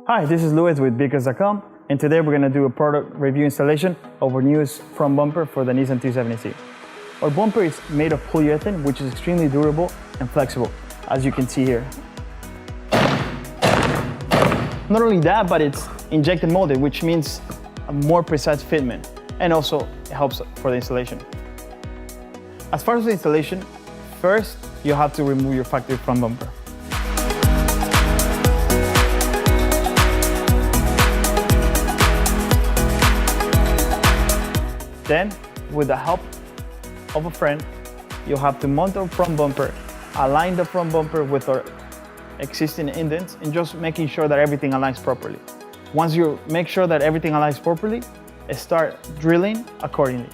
Hi, this is Luis with vicrez.com, and today we're going to do a product review installation of our newest front bumper for the Nissan 370z. Our bumper is made of polyurethane, which is extremely durable and flexible, as you can see here. Not only that, but it's injected molded, which means a more precise fitment, and also it helps for the installation. As far as the installation, first you have to remove your factory front bumper. Then, with the help of a friend, you'll have to mount our front bumper, align the front bumper with our existing indents, and just making sure that everything aligns properly. Once you make sure that everything aligns properly, start drilling accordingly.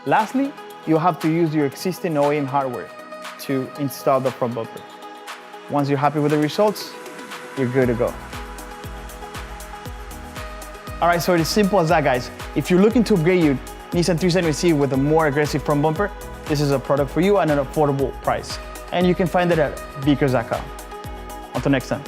Lastly, you'll have to use your existing OEM hardware to install the front bumper. Once you're happy with the results, you're good to go. All right, so it's simple as that, guys. If you're looking to upgrade your Nissan 370z with a more aggressive front bumper, this is a product for you at an affordable price. And you can find it at vicrez.com. Until next time.